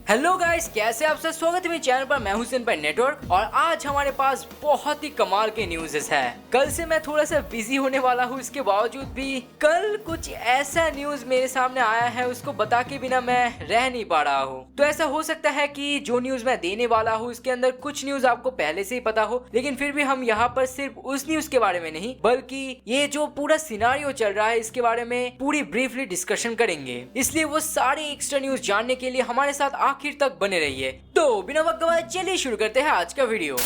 Hello guys, कैसे आप सब? स्वागत है मेरे चैनल पर। मैं हुसैन पर नेटवर्क और आज हमारे पास बहुत ही कमाल के न्यूज़ है। कल से मैं थोड़ा सा बिजी होने वाला हूँ, इसके बावजूद भी कल कुछ ऐसा न्यूज़ मेरे सामने आया है, उसको बता के बिना मैं रह नहीं पा रहा हूँ। तो ऐसा हो सकता है कि जो न्यूज़ मैं देने वाला हूँ उसके अंदर कुछ न्यूज़ आपको पहले से ही पता हो, लेकिन फिर भी हम यहाँ पर सिर्फ उस न्यूज़ के बारे में नहीं बल्कि ये जो पूरा सिनारियो चल रहा है इसके बारे में पूरी ब्रीफली डिस्कशन करेंगे। इसलिए वो सारे एक्स्ट्रा न्यूज़ जानने के लिए हमारे साथ आखिर तक बने रहिए। तो बिना वक्त गवाए चलिए शुरू करते हैं आज का वीडियो।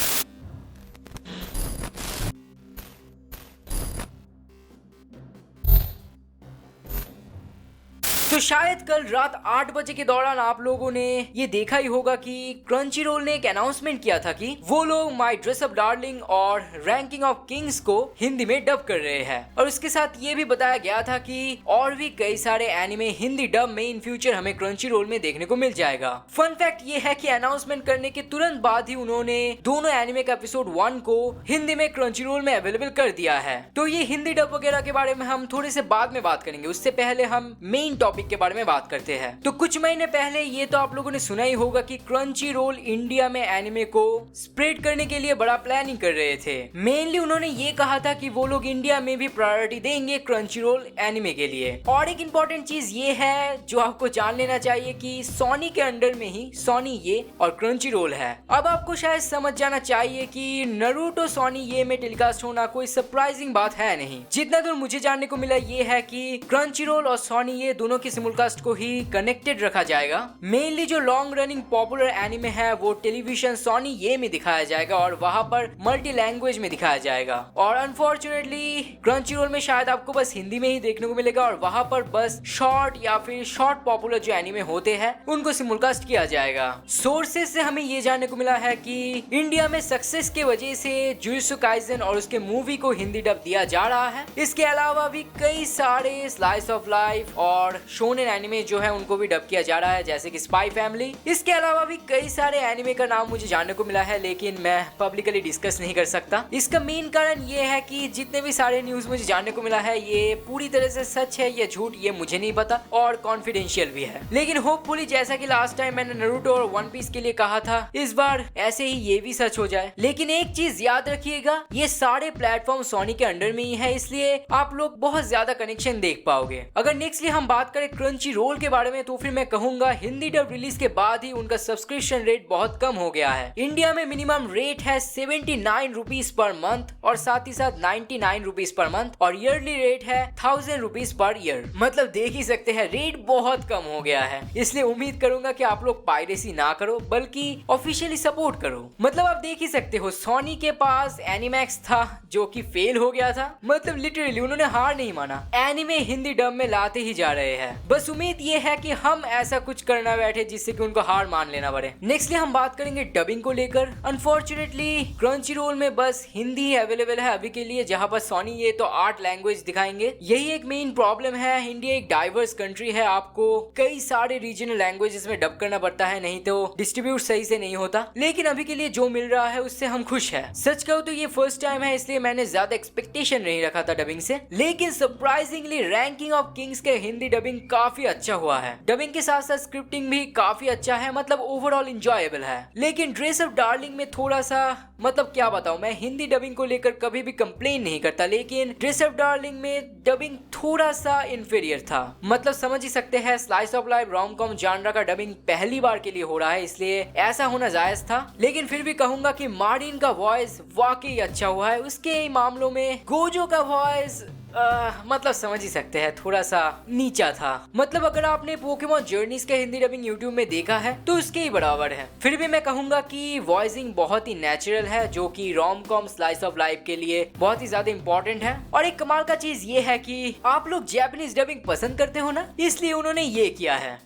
तो शायद कल रात 8 बजे के दौरान आप लोगों ने ये देखा ही होगा कि क्रंची रोल ने एक अनाउंसमेंट किया था कि वो लोग माई ड्रेस अप डार्लिंग और रैंकिंग ऑफ किंग्स को हिंदी में डब कर रहे हैं, और उसके साथ ये भी बताया गया था कि और भी कई सारे एनिमे हिंदी डब में इन फ्यूचर हमें क्रंची रोल में देखने को मिल जाएगा। फन फैक्ट ये है कि अनाउंसमेंट करने के तुरंत बाद ही उन्होंने दोनों एनिमे का एपिसोड 1 को हिंदी में क्रंची रोल में अवेलेबल कर दिया है। तो ये हिंदी डब वगैरह के बारे में हम थोड़े से बाद में बात करेंगे, उससे पहले हम मेन टॉपिक के बारे में बात करते हैं। तो कुछ महीने पहले ये तो आप लोगों ने सुना ही होगा कि क्रंची रोल इंडिया में एनिमे को स्प्रेड करने के लिए बड़ा प्लानिंग कर रहे थे। मेनली उन्होंने ये कहा था कि वो लोग इंडिया में भी प्रायोरिटी देंगे क्रंची रोल एनिमे के लिए। और एक इंपॉर्टेंट चीज ये है जो आपको जान लेना चाहिए कि सोनी के अंडर में ही सोनी ये और क्रंची रोल है। अब आपको शायद समझ जाना चाहिए कि नारुतो सोनी ये में टेलीकास्ट होना कोई सरप्राइजिंग बात है नहीं। जितना दूर मुझे जानने को मिला ये है कि क्रंची रोल और सोनी ये दोनों की सिमुलकास्ट को ही कनेक्टेड रखा जाएगा। मेनली जो लॉन्ग रनिंग पॉपुलर एनिमे है वो टेलीविजन सोनी ये में दिखाया जाएगा और वहां पर मल्टी लैंग्वेज में दिखाया जाएगा। और अनफॉर्चुनेटली क्रंची रोल में शायद आपको बस हिंदी में ही देखने को मिलेगा और वहां पर बस शॉर्ट या फिर शॉर्ट पॉपुलर जो एनिमे होते हैं उनको सिमुलकास्ट किया जाएगा। सोर्सेज से हमें ये जानने को मिला है कि इंडिया में सक्सेस के वजह से जुजुत्सु काइसेन और उसके मूवी को हिंदी डब दिया जा रहा है। इसके अलावा भी कई सारे स्लाइस ऑफ लाइफ और शोनेन एनिमे जो है उनको भी डब किया जा रहा है, जैसे कि स्पाई फैमिली। इसके अलावा भी कई सारे एनिमे का नाम मुझे जानने को मिला है, लेकिन मैं पब्लिकली डिस्कस नहीं कर सकता। इसका मेन कारण ये है कि जितने भी सारे न्यूज मुझे जानने को मिला है ये पूरी तरह से सच है या झूठ ये मुझे नहीं पता और कॉन्फिडेंशियल भी है। लेकिन होपफुली जैसा कि लास्ट टाइम मैंने नारुतो और वन पीस के लिए कहा था, इस बार ऐसे ही ये भी सच हो जाए। लेकिन एक चीज याद रखिएगा, ये सारे प्लेटफॉर्म सोनी के अंडर में ही है, इसलिए आप लोग बहुत ज्यादा कनेक्शन देख पाओगे। अगर नेक्स्टली हम बात करें क्रंची रोल के बारे में तो फिर मैं कहूंगा हिंदी डब रिलीज के बाद ही उनका सब्सक्रिप्शन रेट बहुत कम हो गया है। इंडिया में मिनिमम रेट है 79 रुपीज पर मंथ और साथ ही साथ 99 रुपीज पर मंथ और ईयरली रेट है 1000 रुपीज पर ईयर। मतलब देख ही सकते हैं रेट बहुत कम हो गया है। इसलिए उम्मीद करूंगा कि आप लोग पायरेसी ना करो बल्कि ऑफिशियली सपोर्ट करो। मतलब आप देख ही सकते हो सोनी के पास एनिमैक्स था जो कि फेल हो गया था। मतलब लिटरली उन्होंने हार नहीं माना, एनिमे हिंदी डब में लाते ही जा रहे हैं। बस उम्मीद ये है कि हम ऐसा कुछ करना बैठे जिससे कि उनको हार मान लेना पड़े। नेक्स्टली हम बात करेंगे डबिंग को लेकर। अनफॉर्चुनेटली क्रंची रोल में बस हिंदी ही अवेलेबल है अभी के लिए, जहां पर सोनी ये तो 8 लैंग्वेज दिखाएंगे। यही एक मेन प्रॉब्लम है। इंडिया एक डाइवर्स कंट्री है, आपको कई सारे रीजनल लैंग्वेजेस में डब करना पड़ता है, नहीं तो डिस्ट्रीब्यूट सही से नहीं होता। लेकिन अभी के लिए जो मिल रहा है उससे हम खुश है। सच कहूं तो ये फर्स्ट टाइम है, इसलिए मैंने ज्यादा एक्सपेक्टेशन नहीं रखा था डबिंग से। लेकिन सरप्राइजिंगली रैंकिंग ऑफ किंग्स के हिंदी डबिंग काफी अच्छा हुआ है। डबिंग के साथ साथ स्क्रिप्टिंग भी काफी अच्छा है, मतलब ओवरऑल इंजॉयबल है। लेकिन ड्रेस अप डार्लिंग में थोड़ा सा, मतलब क्या बताऊं, मैं हिंदी डबिंग को लेकर कभी भी कंप्लेन नहीं करता, लेकिन ड्रेस अप डार्लिंग में डबिंग थोड़ा सा इंफीरियर था। मतलब समझ ही सकते हैं slice of life rom com genre का डबिंग पहली बार के लिए हो रहा है, इसलिए ऐसा होना जायज था। लेकिन फिर भी कहूंगा कि मार्टिन का वॉइस वाकई अच्छा हुआ है। उसके मामलों में गोजो का वॉइस मतलब समझ ही सकते हैं थोड़ा सा नीचा था। मतलब अगर आपने पोकेमॉन जर्नीज के हिंदी डबिंग यूट्यूब में देखा है तो उसके ही बराबर है। फिर भी मैं कहूंगा कि वॉइसिंग बहुत ही नेचुरल है, जो कि rom com slice of life के लिए बहुत ही ज्यादा इंपॉर्टेंट है। और एक कमाल का चीज ये है कि आप लोग जापानीज डबिंग पसंद करते हो ना, इसलिए उन्होंने ये किया है।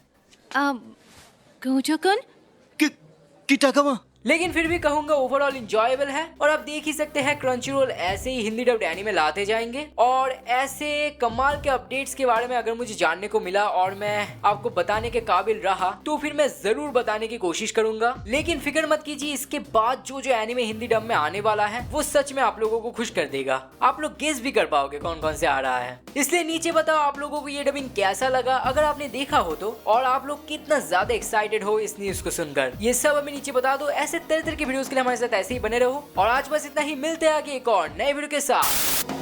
गोजो-kun? किटाकावा लेकिन फिर भी कहूंगा ओवरऑल इंजॉयबल है। और आप देख ही सकते हैं क्रंचीरोल ऐसे ही हिंदी डब्ड एनीमे लाते जाएंगे और ऐसे कमाल के अपडेट्स के बारे में अगर मुझे जानने को मिला और मैं आपको बताने के काबिल रहा तो फिर मैं जरूर बताने की कोशिश करूंगा। लेकिन फिक्र मत कीजिए, इसके बाद जो एनीमे हिंदी डब में आने वाला है वो सच में आप लोगों को खुश कर देगा। आप लोग गेस भी कर पाओगे कौन कौन से आ रहा है। इसलिए नीचे बताओ आप लोगों को ये डबिंग कैसा लगा, अगर आपने देखा हो तो, और आप लोग कितना ज्यादा एक्साइटेड हो इस न्यूज को सुनकर। ये सब हमें नीचे बता दो। ऐसे तरह तरह के वीडियोस के लिए हमारे साथ ऐसे ही बने रहो। और आज बस इतना ही, मिलते हैं आगे एक और नए वीडियो के साथ।